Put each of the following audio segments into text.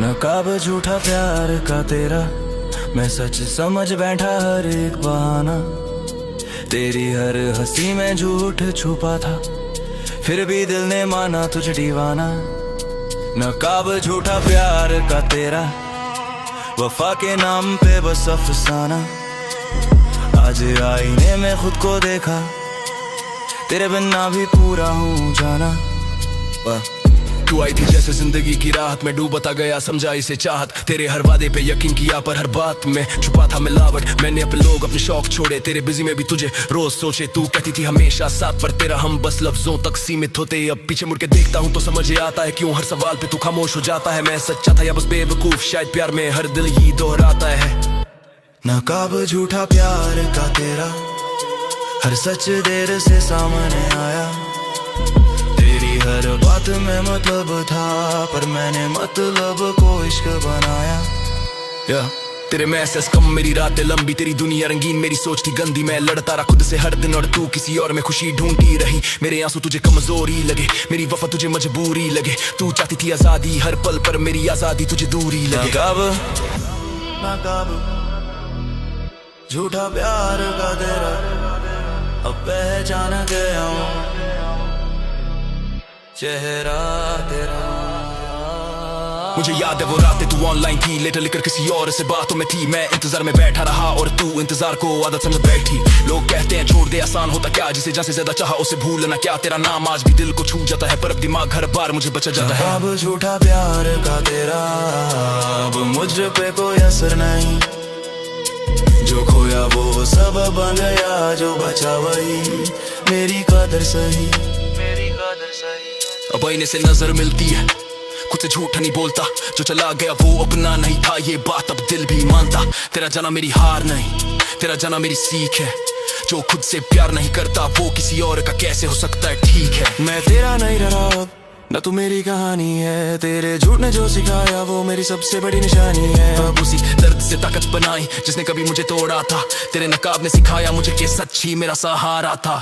नकाब झूठा प्यार का तेरा, मैं सच समझ बैठा हर एक बहाना। तेरी हर हंसी में झूठ छुपा था, फिर भी दिल ने माना तुझ दीवाना। नकाब झूठा प्यार का तेरा, वफा के नाम पे बस अफसाना। आज आईने में खुद को देखा, तेरे बिना भी पूरा हूँ जाना। तू आई थी जैसे जिंदगी की राहत में, डूबता गया समझा इसे चाहत। तेरे हर वादे पे यकीन किया पर हर बात में छुपा था मिलावट। मैंने अपने लोग अपने शौक छोड़े, तेरे बिजी में भी तुझे रोज सोचे। तू कहती थी हमेशा साथ, पर तेरा हम बस लफ्जों तक सीमित होते। अब पीछे मुड़ के देखता हूँ तो समझ आता है क्यों हर सवाल पे तू खामोश हो जाता है। मैं सच्चा था या बस बेवकूफ, शायद प्यार में हर दिल ही दोहराता है। नकाब झूठा प्यार का तेरा, हर सच देर से सामने आया। तेरी हर बात में मतलब था, पर मैंने मतलब को इश्क बनाया। तेरे मैसेज कम, मेरी रातें लंबी, तेरी दुनिया रंगीन, मेरी सोच थी गंदी। मैं लड़ता रहा खुद से हर दिन और तू किसी और में खुशी ढूंढती रही। मेरे आंसू तुझे कमजोरी लगे, मेरी वफा तुझे मजबूरी लगे। तू चाहती थी आजादी हर पल, पर मेरी आजादी तुझे दूरी लगे। नकाब झूठा प्यार का तेरा, अब पहचान गया हूँ चेहरा तेरा। मुझे याद है वो रातें तू ऑनलाइन थी, लेटर लिखकर किसी और से बातों में थी। मैं इंतजार में बैठा रहा और तू इंतजार को आदत समझ बैठी। लोग कहते हैं छोड़ दे आसान होता क्या, जिसे जहाँ से ज्यादा चाहा उसे भूलना क्या। तेरा नाम आज भी दिल को छू जाता है, पर अब दिमाग हर बार मुझे बचा जाता है। अब झूठा प्यार का तेरा, अब मुझ पे कोई असर नहीं। जो खोया वो सब बन गया, जो बचा वही मेरी कदर सही, मेरी कदर सही। अब आईने से नजर मिलती है, खुद से झूठ नहीं बोलता। जो चला गया वो अपना नहीं था, ये बात अब दिल भी मानता। तेरा जाना मेरी हार नहीं, तेरा जाना मेरी सीख है। जो खुद से प्यार नहीं करता, वो किसी और का कैसे हो सकता है ठीक है। मैं तेरा नहीं रहा न तू मेरी कहानी है, तेरे झूठ ने जो सिखाया वो मेरी सबसे बड़ी निशानी है। अब उसी दर्द से ताकत बनाई जिसने कभी मुझे तोड़ा था। तेरे नकाब ने सिखाया मुझे कि सच ही मेरा सहारा था।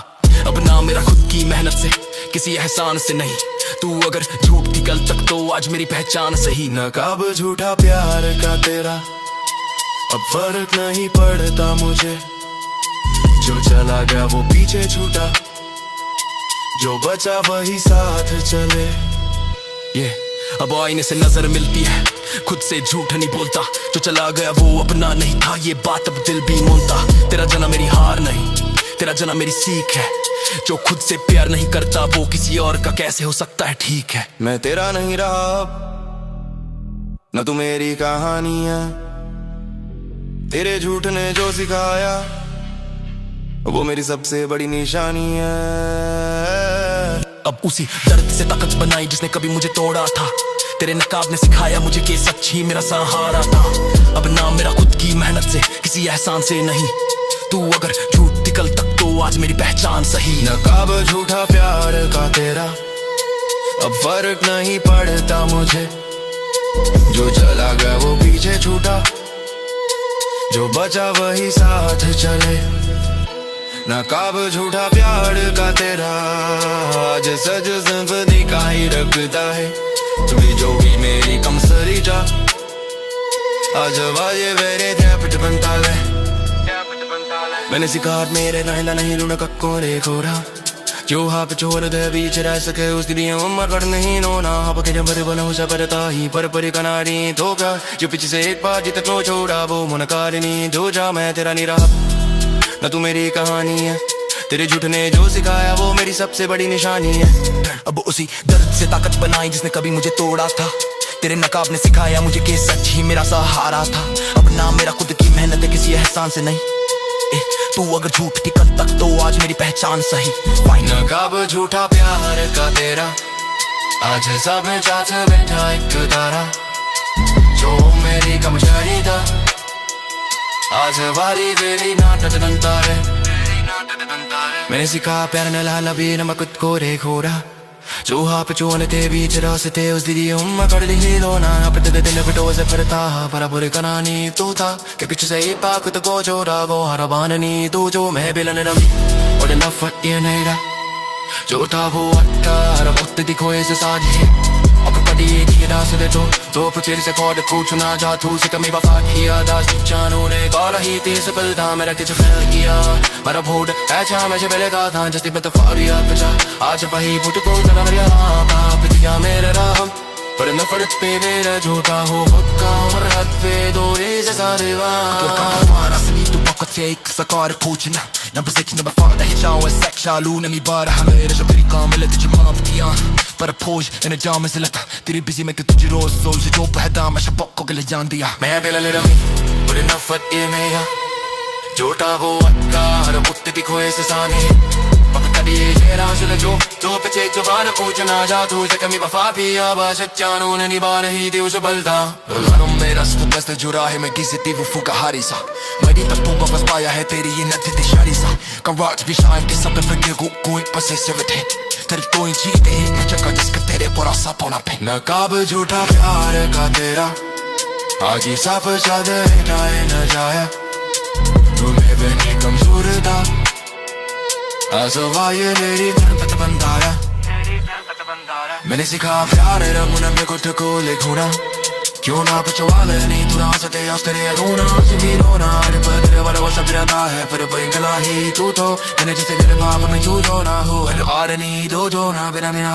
अब ना मेरा खुद की मेहनत से, किसी एहसान से नहीं। तू अगर झूठ थी कल तक तो आज मेरी पहचान सही। नकाब झूठा प्यार का तेरा, अब फर्क नहीं पड़ता मुझे। जो चला गया वो पीछे छूटा, जो बचा वही साथ चले। अब आईने से नजर मिलती है, खुद से झूठ नहीं बोलता। जो चला गया वो अपना नहीं था, ये बात अब दिल भी मानता। तेरा जाना मेरी हार नहीं, तेरा जाना मेरी सीख है। जो खुद से प्यार नहीं करता, वो किसी और का कैसे हो सकता है ठीक है। मैं तेरा नहीं रहा न तू मेरी कहानी है, तेरे झूठ ने जो सिखाया वो मेरी सबसे बड़ी निशानी है। अब उसी दर्द से ताकत बनाई जिसने कभी मुझे तोड़ा था। तेरे नकाब ने सिखाया मुझे कि सच ही मेरा सहारा था। अब ना मेरा खुद की मेहनत से, किसी एहसान से नहीं। तू अगर झूठ थी कल तक तो आज मेरी पहचान सही। नकाब झूठा प्यार का तेरा, अब फर्क नहीं पड़ता मुझे। जो चला गया वो पीछे छूटा, जो बचा वही साथ चले। नकाब झूठा प्यार का तेरा, आज सज सिंपदी का ही रखता है। तभी जो भी मेरी कम सरी जा, आज वाजे मेरे थैपट बनता है। मैंने सिखा मेरे नहिला नहीं लूना कक्को रे खोरा। जो हाप छोड़ दे बीच रह सके उस दिन उम्र कर नहीं नोना। हाप के जबर बनो सबरता ही पर कनारी धोखा। जो पीछे से एक बार जित को छोड़ा वो मुनकारिनी धो जा। मैं तेरा नहीं रहा न तू मेरी कहानी है, तेरे झूठ ने जो सिखाया वो मेरी सबसे बड़ी निशानी है। अब उसी दर्द से ताकत बनाई जिसने कभी मुझे तोड़ा था। तेरे नकाब ने सिखाया मुझे कि सच ही मेरा सहारा था। अब ना मेरा खुद की मेहनत है, किसी एहसान से नहीं। तू अगर झूठ थी कल तक तो आज मेरी पहचान सही। नकाब झूठा प्यार का तेरा, आज सब चाच बैठा एक तारा। जो मेरी कमजोरी था, आज वारी वेरी नाटक बनता है। मैंने सीखा प्यार न लाला भी न खुद को रे खोरा। जो हाप चोन ते बीच रास्ते उस दीदी उम्र कर ली लोना। अब तक दिन बिटो से फिरता पर बुरे कनानी तू था कि पीछे से ही पाक तो को जोड़ा वो हरा बाननी। तू जो मैं बिलन रमी और नफरत ये नहीं रहा, जो था वो अट्ठार वक्त दिखोए से साझे। अब Dopo poter se corde cucina già tu se mi va fakia da janone gala hi ti se pelda mera ke fail kiya mera bhod acha me chelega tha just bet faria pecha aaj wahi bhut ko jana mera pa pitiya mera ram पर नफरत पे मेरा झूठा हो पक्का और हद पे दो ऐसे सारे Para asli tu poco take sakar puchina number 6 number 5 da hijaw sexual na mi bara hamera jabri kamil te jamam tiya पर पोज इन जाम से लता तेरी बिजी में तुझे रोज सोच जो पहदा मैं शपक को ले जान दिया मैं बेला ले रही और नफरत ये मेरा झूठा वो अक्का हर कुत्ते भी खोए से साने पकड़ दिए तेरा सुन जो पे जुबान पूछना जा तू से कमी वफा भी अब सच्चानों ने निभा रही थी उस बलता Rolando मेरा सुबह जुड़ा है मैं किसी ती वो फूका हारी सा मेरी तप्पू वापस पाया है तेरी ये नदी दी शारी सा Garage भी शाम के सब पे गिर कोई possessivity तेरी कोई चीज़ है मैं चक्कर जिसका तेरे पर आसा पौना पे नकाब झूठा प्यार का तेरा आज ही सब चादे जाए न जाए तुम्हें बनी कमजोर था आजवा ये मेरी पत बंदाया मैंने सीखा प्यार रंगना में कुछ को लिखूना क्यों ना पचवाले नहीं तू ना सते तेरे रोना भी रोना अरे तेरे वाला वो सब रहता है पर बंगला ही तू तो मैंने जिसे मेरे बाप में तू जो ना हो और नहीं दो जो ना बिना मेरा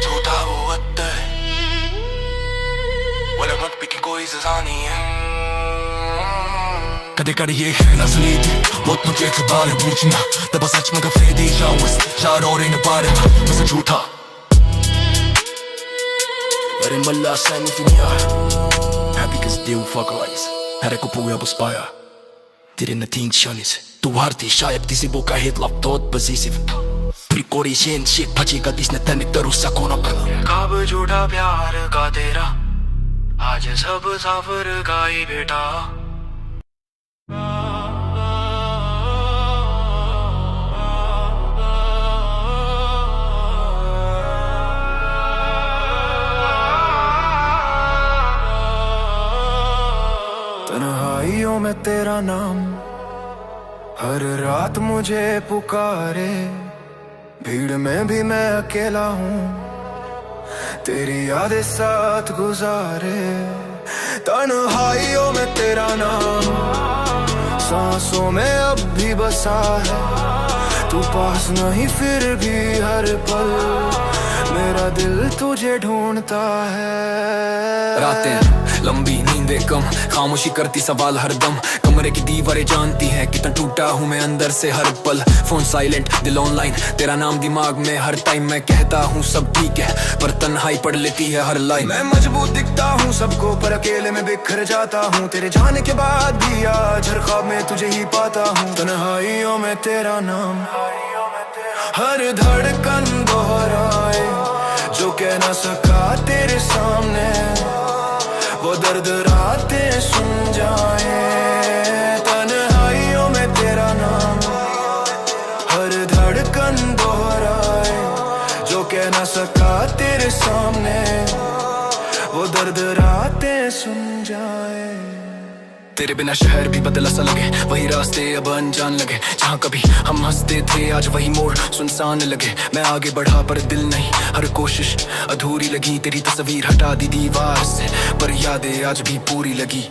झूठा वो वक्त है वला मत भी कोई सजा नहीं है कदे कर ये है ना सुनी थी वो तुझे बारे पूछना तब सच में गफे दी जाऊँ चार और इन बारे बस झूठा पर इन बल्ला San फिनिया happy que se deu fuck lies Här är på jag på spaya Tiri na ting shanis Tu harti shayab tisi boka hit lap tot bazisiv Prikori shen shik pachi ka disne tani taru sakonak कब झूठा प्यार का तेरा आज सब साफर का ही बेटा तन्हाइयों में तेरा नाम हर रात मुझे पुकारे भीड़ में भी मैं अकेला हूँ तेरी यादें साथ गुजारे तन्हाइयों में तेरा नाम सांसों में अब भी बसा है तू पास नहीं फिर भी हर पल मेरा दिल तुझे ढूंढता है रातें लंबी नींदें कम खामोशी करती सवाल हर दम कमरे की दीवारें जानती है कितना टूटा हूँ मैं अंदर से हर पल फोन साइलेंट दिल ऑनलाइन तेरा नाम दिमाग में हर टाइम मैं कहता हूँ सब ठीक है पर तन्हाई पढ़ लेती है हर लाइन मैं मजबूत दिखता हूँ सबको पर अकेले में बिखर जाता हूँ तेरे जाने के बाद भी आज हर ख्वाब में तुझे ही पाता हूँ तन्हाइयों में तेरा नाम हर धड़कन दोहराए जो कह ना सका तेरे सामने वो दर्द रातें सुन जाए तन्हाइयों में तेरा नाम हर धड़कन दोहराए जो कह ना सका तेरे सामने वो दर्द रातें सुन जाए तेरे बिना शहर भी बदला सा लगे वही रास्ते अब अनजान लगे जहाँ कभी हम हंसते थे आज वही मोड़ सुनसान लगे मैं आगे बढ़ा पर दिल नहीं हर कोशिश अधूरी लगी तेरी तस्वीर हटा दी दीवार से पर यादें आज भी पूरी लगी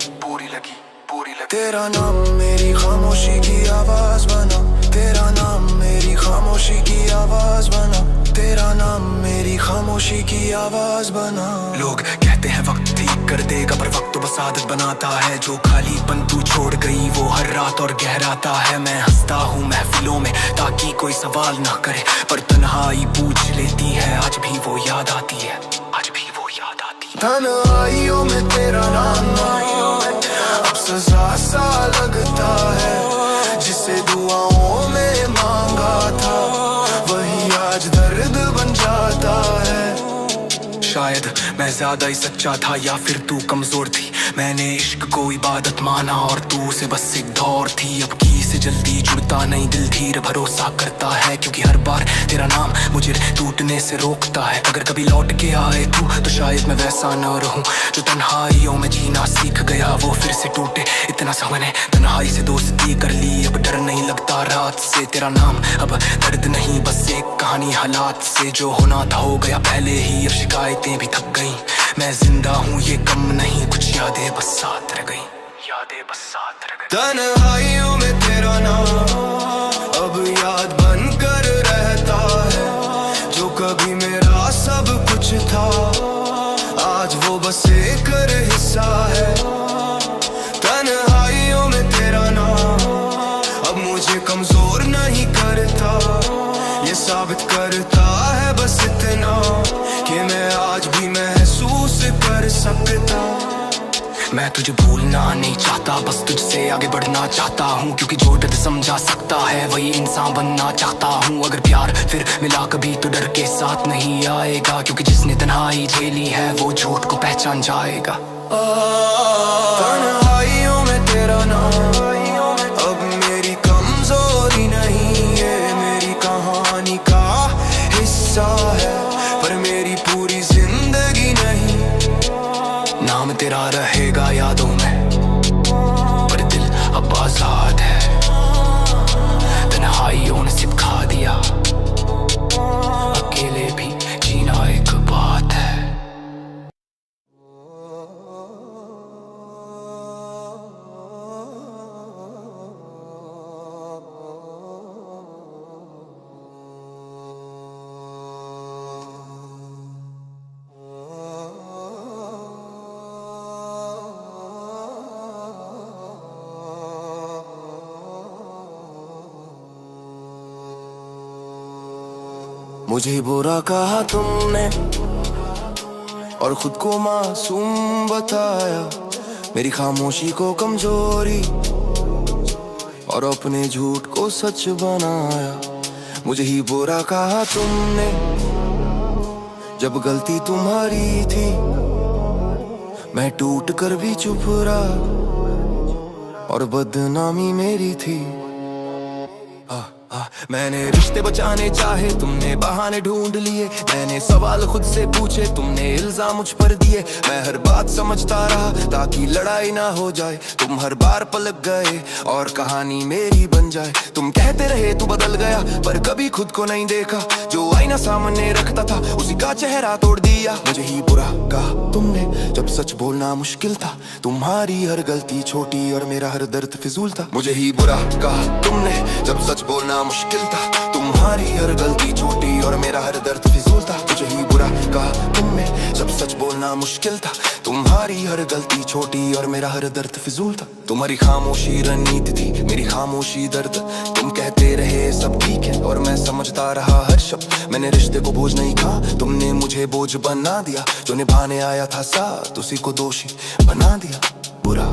तेरा नाम मेरी खामोशी की आवाज बना तेरा नाम मेरी खामोशी की आवाज बना तेरा नाम मेरी खामोशी की आवाज बना लोग कहते हैं वक्त ठीक कर देगा पर वक्त तो बस आदत बनाता है जो खालीपन तू छोड़ गई वो हर रात और गहराता है मैं हंसता हूँ महफिलों में ताकि कोई सवाल ना करे पर तन्हाई पूछ लेती है आज भी वो याद आती है तन्हाइयों में तेरा नाम अब सजा सा लगता है जिसे दुआओं में मांगा था वही आज दर्द बन जाता है शायद मैं ज्यादा ही सच्चा था या फिर तू कमजोर थी मैंने इश्क को इबादत माना और तू उसे बस एक दौर थी। अब की से जल्दी जुड़ता नहीं दिल, धीरे भरोसा करता है क्योंकि हर बार तेरा नाम मुझे टूटने से रोकता है। अगर कभी लौट के आए तू तो शायद मैं वैसा न रहूं जो तन्हाइयों में जीना सीख गया वो फिर से टूटे। इतना सा मैंने तन्हाई से दोस्ती कर ली, अब डर नहीं लगता रात से। तेरा नाम अब दर्द नहीं बस एक कहानी, हालात से जो होना था हो गया पहले ही। अब शिकायतें भी थक गई, मैं जिंदा हूँ ये कम नहीं, कुछ यादें बस साथ रह गई, यादें बस साथ रह गई। तन्हाइयों में तेरा नाम अब याद बनकर रहता है, जो कभी मेरा सब कुछ था आज वो बस एक हिस्सा है। तन्हाइयों में तेरा नाम अब मुझे कमजोर नहीं करता, ये साबित करता है बस इतना कि मैं आज भी महसूस कर सकता। मैं तुझे भूलना नहीं चाहता, बस तुझसे आगे बढ़ना चाहता हूँ क्योंकि जो दर्द समझा सकता है वही इंसान बनना चाहता हूँ। अगर प्यार फिर मिला कभी तो डर के साथ नहीं आएगा, क्योंकि जिसने तन्हाई झेली है वो झूठ को पहचान जाएगा। तन्हाइयों में तेरा नाम अब मेरी कमजोरी नहीं, ये मेरी कहानी का हिस्सा है पर मेरी पूरी जिंदगी नहीं। नाम तेरा रहेगा यादों में पर दिल अब आजाद है। तन्हाइयों ने सिखा दिया अकेले भी जीना एक बात है। मुझे बुरा कहा तुमने और खुद को मासूम बताया, मेरी खामोशी को कमजोरी और अपने झूठ को सच बनाया। मुझे ही बुरा कहा तुमने जब गलती तुम्हारी थी, मैं टूट कर भी चुप रहा और बदनामी मेरी थी। मैंने रिश्ते बचाने चाहे, तुमने बहाने ढूंढ लिए। मैंने सवाल खुद से पूछे, तुमने इल्जाम मुझ पर दिए। मैं हर बात समझता रहा ताकि लड़ाई ना हो जाए। तुम हर बार पलट गए और कहानी मेरी बन जाए। तुम कहते रहे तू बदल गया पर कभी खुद को नहीं देखा। जो आईना सामने रखता था उसी का चेहरा तोड़ दिया। मुझे ही बुरा कहा तुमने जब सच बोलना मुश्किल था। तुम्हारी हर गलती छोटी और मेरा हर दर्द फिजूल था। मुझे ही बुरा कहा तुमने जब सच बोलना मुश्किल था। तुम्हारी हर गलती छोटी और मेरा हर दर्द फिजूल था। मुझे ही बुरा कहा तुमने जब सच बोलना मुश्किल था। तुम्हारी हर गलती छोटी और मेरा हर दर्द फिजूल था। तुम्हारी खामोशी रणनीति थी, मेरी खामोशी दर्द। तुम कहते रहे सब ठीक है और मैं समझता रहा हर शब्द। मैंने रिश्ते को बोझ नहीं कहा, तुमने मुझे बोझ बना दिया। जो निभाने आया था साथ उसी को दोषी बना दिया। बुरा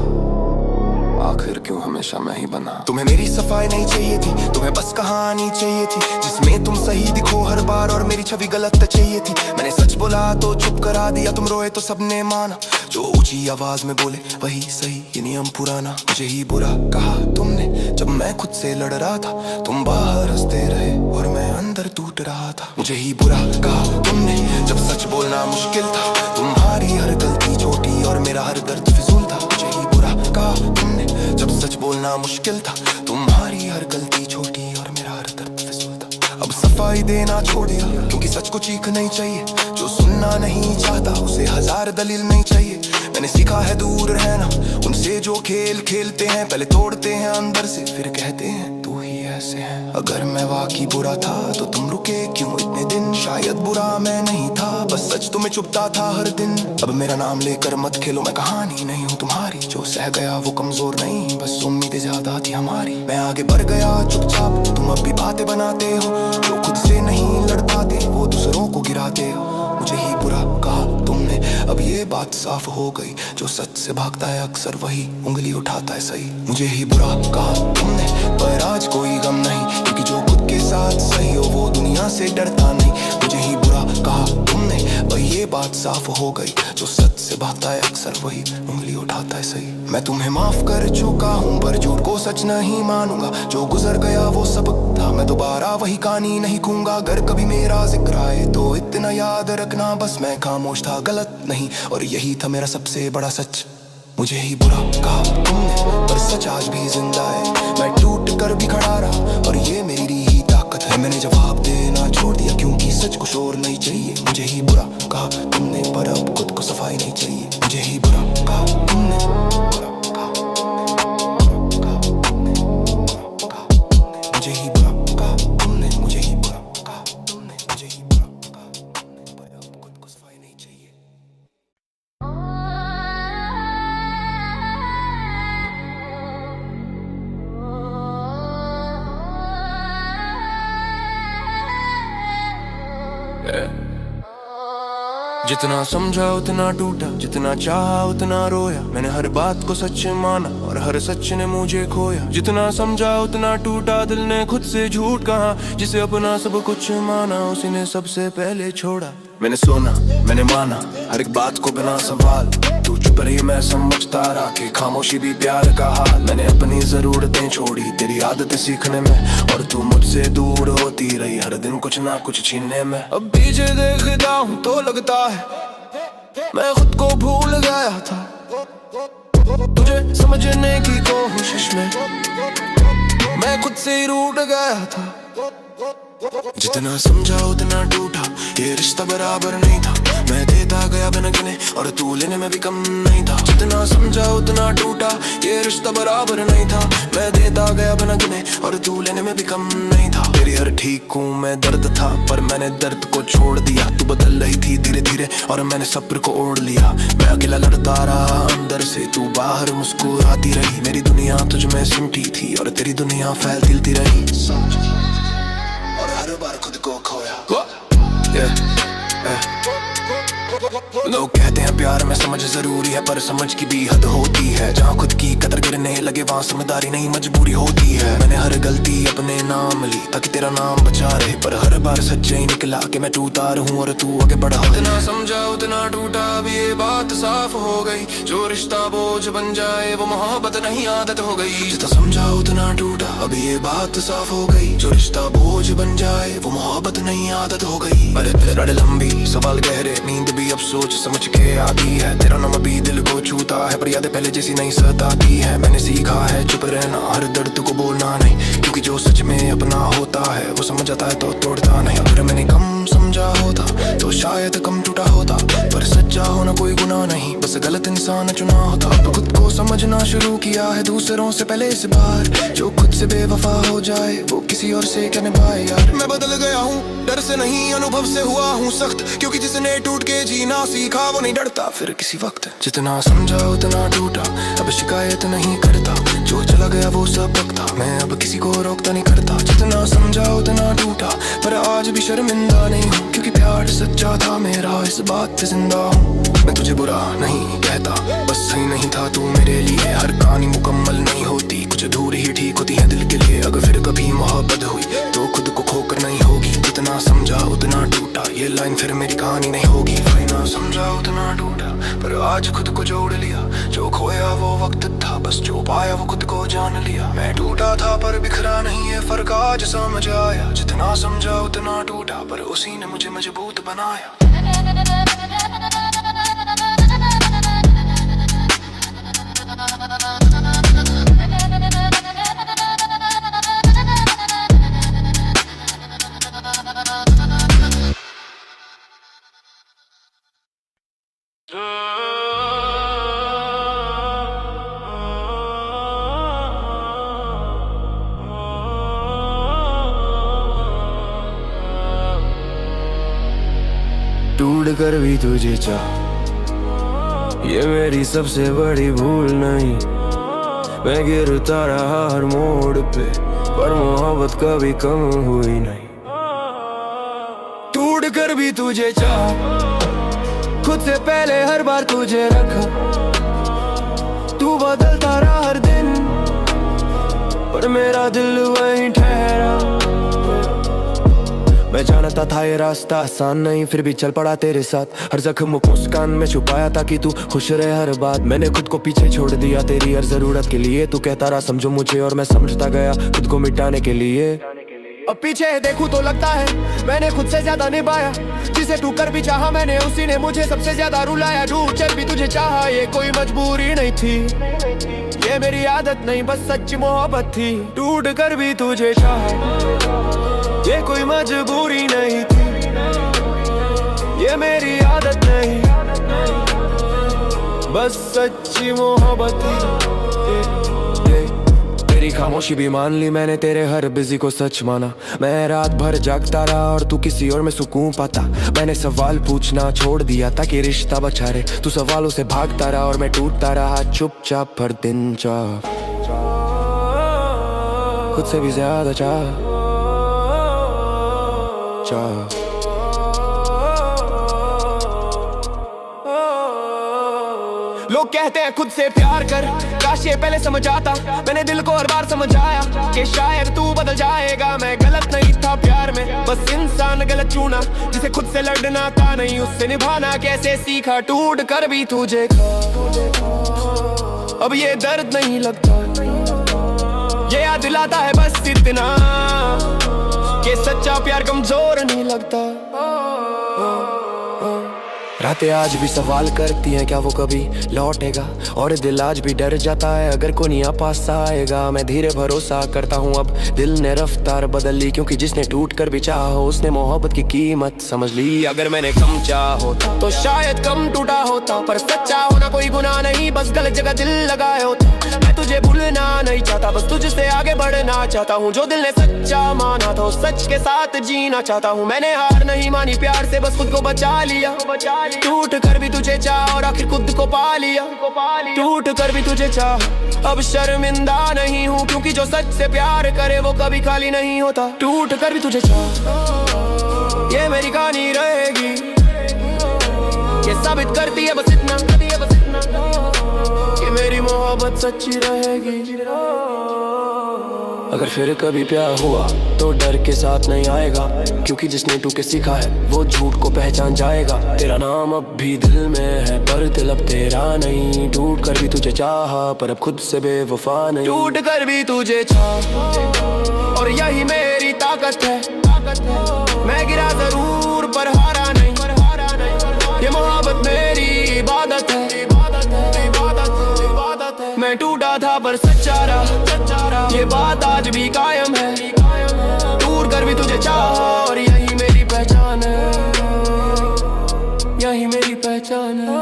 आखिर क्यों हमेशा मैं ही बना। तुम्हें मेरी सफाई नहीं चाहिए थी, तुम्हें बस कहानी चाहिए थी जिसमें तुम सही दिखो हर बार और मेरी छवि गलत चाहिए थी। मैंने सच बोला तो चुप करा दिया, तुम रोए तो सबने माना। जो ऊंची आवाज में बोले वही सही, ये नियम पुराना। मुझे ही बुरा कहा तुमने जब मैं खुद से लड़ रहा था। तुम बाहर हंसते रहे और मैं अंदर टूट रहा था। मुझे ही बुरा कहा तुमने जब सच बोलना मुश्किल था। तुम्हारी हर गलती छोटी और मेरा हर दर्द फिजूल था। मुझे ही बुरा कहा तुमने जब सच बोलना मुश्किल था। तुम्हारी हर गलती छोटी और मेरा हर दर्द फिजूल था। अब सफाई देना छोड़ दिया क्योंकि सच को चीख नहीं चाहिए। जो सुनना नहीं चाहता उसे हजार दलील नहीं चाहिए। मैंने सीखा है दूर रहना उनसे जो खेल खेलते हैं। पहले तोड़ते हैं अंदर से फिर कहते हैं तू ही ऐसे है। अगर मैं वाकई बुरा था तो तुम रुके क्यों इतने दिन। शायद बुरा मैं नहीं था, बस सच तुम्हें चुभता था हर दिन। अब मेरा नाम लेकर मत खेलो, मैं कहानी नहीं हूँ तुम्हारी। जो सह गया वो कमजोर नहीं, बस उम्मीदें ज्यादा थी हमारी। मैं आगे बढ़ गया चुपचाप, तुम अब भी बातें बनाते हो। जो खुद से नहीं लड़ पाते वो दूसरों को गिराते हो। मुझे ही बुरा कहा तुमने, अब ये बात साफ हो गई। जो सच से भागता है अक्सर वही उंगली उठाता है सही। मुझे ही बुरा कहा तुमने पर आज कोई गम नहीं, क्योंकि जो खुद के साथ सही हो वो दुनिया से डरता नहीं। मुझे ही बुरा कहा तुमने पर और ये बात साफ हो गई, जो सच से भागता है अक्सर वही उंगली उठाता है सही। मैं तुम्हें माफ कर चुका हूँ पर झूठ को सच नहीं मानूंगा, जो गुजर गया वो सबक था, मैं दोबारा वही कहानी नहीं कहूंगा। अगर कभी मेरा जिक्र आए तो इतना याद रखना, बस मैं खामोश था, गलत नहीं, और यही था मेरा सबसे बड़ा सच। मुझे ही बुरा कहा तुमने पर सच आज भी जिंदा है, मैं टूट कर भी खड़ा रहा और ये मेरी ही ताकत है। मैंने जवाब देना छोड़ दिया क्योंकि सच को शोर नहीं चाहिए। मुझे ही बुरा कहा तुमने पर अब खुद को सफाई नहीं चाहिए। मुझे ही बुरा कहा तुमने, मुझे ही बुरा कहा तुमने, मुझे ही बुरा कहा तुमने, मुझे ही बुरा कहा तुमने पर अब खुद को सफाई नहीं चाहिए। जितना समझा उतना टूटा, जितना चाहा उतना रोया, मैंने हर बात को सच माना और हर सच ने मुझे खोया। जितना समझा उतना टूटा, दिल ने खुद से झूठ कहा, जिसे अपना सब कुछ माना उसी ने सबसे पहले छोड़ा। मैंने सोना, मैंने माना हर एक बात को बिना सवाल, तू चुप रही मैं समझता रहा कि खामोशी भी प्यार का हाल। मैंने अपनी जरूरतें छोड़ी तेरी आदतें सीखने में, और तू मुझसे दूर होती रही हर दिन कुछ ना कुछ छीनने में। अब पीछे देखता हूँ तो लगता है मैं खुद को भूल गया था, तुझे समझने की कोशिश में मैं खुद से रूठ गया था। जितना समझा उतना टूटा, ये रिश्ता बराबर नहीं था, मैं देता गया बिना गिने और तू लेने में भी कम नहीं था। जितना समझा उतना टूटा, ये रिश्ता बराबर नहीं था, मैं देता गया बिना गिने और तू लेने में भी कम नहीं था। तेरी हर ठीक हूँ मैं दर्द था पर मैंने दर्द को छोड़ दिया, तू बदल रही थी धीरे धीरे और मैंने सब्र को ओढ़ लिया। मैं अकेला लड़ता रहा अंदर से, तू बाहर मुस्कुराती रही, मेरी दुनिया तुझ में सिमटी थी और तेरी दुनिया फैलती रही, और हर बार खुद को खोया। लोग कहते हैं प्यार में समझ जरूरी है, पर समझ की भी हद होती है, जहाँ खुद की कदर गिरने लगे वहाँ समझदारी नहीं मजबूरी होती है। मैंने हर गलती अपने नाम ली ताकि तेरा नाम बचा रहे, पर हर बार सच्चे ही निकला कि मैं टूटा रहूं और तू आगे बढ़ा। जितना समझा उतना टूटा, अब ये बात साफ हो गई, जो रिश्ता बोझ बन जाए वो मोहब्बत नहीं आदत हो गई। जितना समझा उतना टूटा, अब ये बात साफ हो गई, जो रिश्ता बोझ बन जाए वो मोहब्बत नहीं आदत हो गई। अरे लंबी सवाल गहरे, नींद भी अब सोच समझ के आती है, तेरा नाम भी दिल को छूता है पर यादें पहले जैसी नहीं सताती है। मैंने सीखा है चुप रहना, हर दर्द को बोलना नहीं, क्योंकि जो सच में अपना होता है वो समझ आता है तो तोड़ता नहीं। अगर मैंने कम समझा होता तो शायद कम टूटा होता, पर सच्चा होना कोई गुनाह नहीं, बस गलत इंसान चुना होता। अब खुद को समझना शुरू किया है दूसरों से पहले इस बार, जो खुद से बेवफा हो जाए वो किसी और से क्या निभाए यार। मैं बदल गया हूँ डर से नहीं, अनुभव से हुआ हूँ सख्त, क्योंकि जिसने टूट के जीना सीखा वो नहीं डरता फिर किसी वक्त। जितना समझा उतना टूटा, अब शिकायत नहीं करता, जो चला गया वो सबक था, मैं अब किसी को रोकता नहीं करता। जितना समझा उतना टूटा, पर आज भी शर्मिंदा नहीं हूँ, क्योंकि प्यार सच्चा था मेरा, इस बात पे जिंदा हूँ। मैं तुझे बुरा नहीं कहता, बस सही नहीं था तू मेरे लिए, हर कहानी मुकम्मल नहीं होती, कुछ अधूरी ही ठीक होती है दिल के लिए। अगर फिर कभी मोहब्बत हुई तो खुद को खोकर नहीं होगी, जितना समझा उतना टूटा, ये लाइन फिर मेरी कहानी नहीं होगी। जितना समझा उतना टूटा, पर आज खुद को जोड़ लिया, जो खोया वो वक्त था, बस जो पाया वो खुद को जान लिया। मैं टूटा था पर बिखरा नहीं, ये फर्क आज समझ आया, जितना समझा उतना टूटा, पर उसी ने मुझे मजबूत बनाया। टूट कर भी तुझे चाह, ये मेरी सबसे बड़ी भूल नहीं, मैं गिरता रहा हर मोड़ पे, पर मोहब्बत कभी कम हुई नहीं। टूट कर भी तुझे चाह, खुद से पहले हर बार तुझे रखा, तू बदलता रहा हर दिन, पर मेरा दिल वहीं ठहरा। मैं जानता था ये रास्ता आसान नहीं, फिर भी चल पड़ा तेरे साथ। हर जख्म को मुस्कान में छुपाया ताकि तू खुश रहे हर बात। मैंने खुद को पीछे छोड़ दिया तेरी हर जरूरत के लिए। तू कहता रहा समझो मुझे और मैं समझता गया खुद को मिटाने के लिए। अब पीछे देखूं तो लगता है मैंने खुद से ज्यादा निभाया। जिसे तू कर भी चाहा मैंने उसी ने मुझे सबसे ज्यादा रुलाया। रूठ चल भी तुझे चाहा, ये कोई मजबूरी नहीं थी, ये मेरी आदत नहीं बस सच्ची मोहब्बत थी। टूट कर भी तुझे चाहा, ये कोई मजबूरी नहीं थी, ये मेरी आदत नहीं बस सच्ची मोहब्बत थी। तेरी खामोशी भी मान ली मैंने, तेरे हर बिजी को सच माना। मैं रात भर जागता रहा और तू किसी और में सुकून पाता। मैंने सवाल पूछना छोड़ दिया ताकि रिश्ता बचा रहे। तू सवालों से भागता रहा और मैं टूटता रहा चुपचाप हर दिन। चाह खुद से भी ज्यादा चाह। लोग कहते हैं खुद से प्यार कर, काश ये पहले समझ आता। मैंने दिल को हर बार समझाया कि शायद तू बदल जाएगा। मैं गलत नहीं था प्यार में, बस इंसान गलत चुना। जिसे खुद से लड़ना था नहीं उससे निभाना कैसे सीखा। टूट कर भी तुझे अब ये दर्द नहीं लगता, ये याद दिलाता है बस इतना कि सच्चा प्यार कमजोर नहीं लगता। रातें आज भी सवाल करती हैं क्या वो कभी लौटेगा, और दिल आज भी डर जाता है अगर कोई नहीं पास आएगा। मैं धीरे भरोसा करता हूँ अब दिल ने रफ्तार बदल ली, क्योंकि जिसने टूट कर भी चाहा उसने मोहब्बत की कीमत समझ ली। अगर मैंने कम चाहा होता तो शायद कम टूटा होता, पर सच्चा होना कोई गुनाह नहीं, बस गलत जगह दिल लगाए होता। मैं तुझे भूलना नहीं चाहता, बस तुझसे आगे बढ़ना चाहता हूँ। जो दिल ने सच्चा माना था उस सच के साथ जीना चाहता हूँ। मैंने हार नहीं मानी प्यार से, बस खुद को बचा लिया। टूट कर भी तुझे चाह और आखिर खुद को पा लिया। टूट कर भी तुझे चाह अब शर्मिंदा नहीं हूँ, क्योंकि जो सच से प्यार करे वो कभी खाली नहीं होता। टूट कर भी तुझे चाह ये मेरी कहानी रहेगी, ये साबित करती है बस इतना कि मेरी मोहब्बत सच्ची रहेगी। अगर फिर कभी प्यार हुआ तो डर के साथ नहीं आएगा, क्योंकि जिसने टू के सीखा है वो झूठ को पहचान जाएगा। तेरा नाम अब भी दिल में है पर दिल अब तेरा नहीं। टूट कर भी तुझे चाहा पर अब खुद से बेवफा नहीं। टूट कर भी तुझे चाहा और यही मेरी ताकत है। मैं गिरा जरूर पर हारा नहीं, ये मोहब्बत मेरी इबादत है। मैं टूटा था पर सच्चा रहा, ये बात आज भी कायम है। दूर कर भी तुझे चाहा और यही मेरी पहचान है, यही मेरी पहचान है।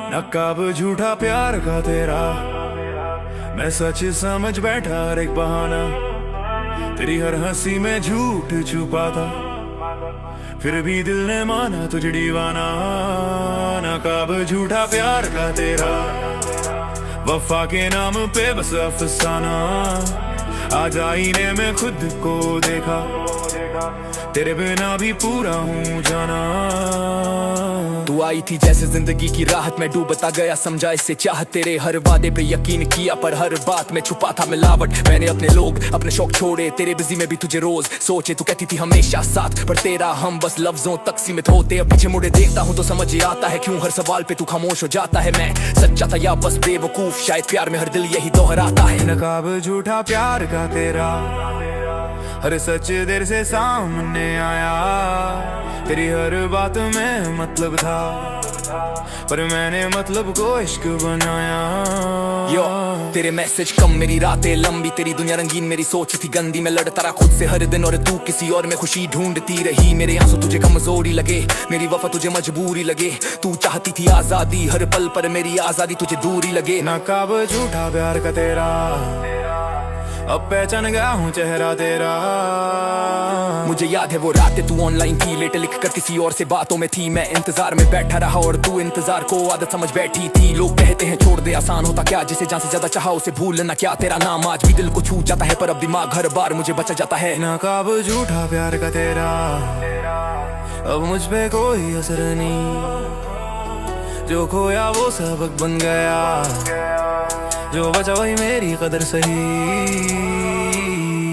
नकाब झूठा प्यार का तेरा, मैं सच समझ बैठा हर एक बहाना। तेरी हर हंसी में झूठ छुपा था, फिर भी दिल ने माना तुझे दीवाना। नकाब झूठा प्यार का तेरा, वफा के नाम पे बस अफसाना। आज आईने में खुद को देखा, तेरे बिना भी पूरा हूँ जाना। तू आई थी जैसे जिंदगी की राहत में डूबता गया, समझा इससे चाहत। तेरे हर वादे पे यकीन किया पर हर बात में छुपा था मिलावट। मैंने अपने लोग अपने शौक छोड़े, तेरे बिजी में भी तुझे रोज सोचे। तू कहती थी हमेशा साथ, पर तेरा हम बस लफ्जों तक सीमित होते। अब पीछे मुड़े देखता हूँ तो समझ ही आता है क्यों हर सवाल पे तू खामोश हो जाता है। मैं सच्चा था या बस बेवकूफ, शायद प्यार में हर दिल यही दोहराता है। नकाब झूठा प्यार का तेरा, हर सच देर से सामने आया। तेरी हर बात में मतलब था, पर मैंने मतलब को इश्क बनाया। यो तेरे मैसेज कम मेरी रातें लंबी, तेरी दुनिया रंगीन मेरी सोच थी गंदी। मैं लड़ता रहा खुद से हर दिन और तू किसी और में खुशी ढूंढती रही। मेरे आंसू तुझे कमजोरी लगे, मेरी वफा तुझे मजबूरी लगे। तू चाहती थी आजादी हर पल, पर मेरी आजादी तुझे दूरी लगे। नकाब झूठा प्यार का तेरा, अब पहचान गया हूँ चेहरा तेरा। मुझे याद है वो रात तू ऑनलाइन थी, लेटर लिख कर किसी और से बातों में थी। मैं इंतजार में बैठा रहा और तू इंतजार को आदत समझ बैठी थी। लोग कहते हैं छोड़ दे आसान होता क्या, जिसे जान से ज्यादा चाहा उसे भूलना क्या। तेरा नाम आज भी दिल को छू जाता है, पर अब दिमाग हर बार मुझे बचा जाता है। नकाब झूठा प्यार का तेरा, अब मुझ पे कोई असर नहीं। जो खोया वो सबक बन गया, जो बचा वही मेरी कदर सही।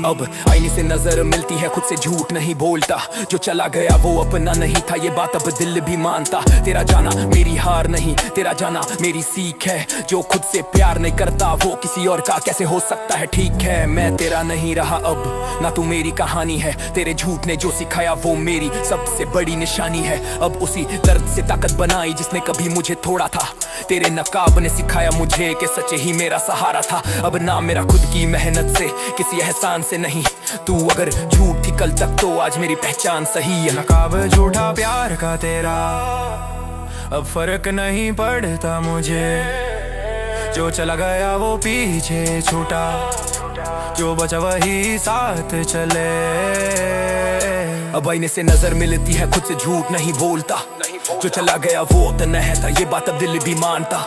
अब आईने से नजर मिलती है, खुद से झूठ नहीं बोलता। जो चला गया वो अपना नहीं था, ये बात अब दिल भी मानता। तेरा जाना मेरी हार नहीं, तेरा जाना मेरी सीख है। जो खुद से प्यार नहीं करता वो किसी और का कैसे हो सकता है। ठीक है मैं तेरा नहीं रहा अब, ना तू मेरी कहानी है। तेरे झूठ ने जो सिखाया वो मेरी सबसे बड़ी निशानी है। अब उसी दर्द से ताकत बनाई जिसने कभी मुझे तोड़ा था। तेरे नकाब ने सिखाया मुझे कि सच ही मेरा सहारा था। अब ना मेरा खुद की मेहनत से, किसी एहसान से नहीं। तू अगर झूठ थी कल तक तो आज मेरी पहचान सही है। नकाब झूठा प्यार का तेरा, अब फर्क नहीं पड़ता मुझे। जो चला गया वो पीछे छूटा, जो बचा वही साथ चले। अब आईने से नजर मिलती है, खुद से झूठ नहीं बोलता। जो चला गया वो तो नहीं था, ये बात अब दिल भी मानता।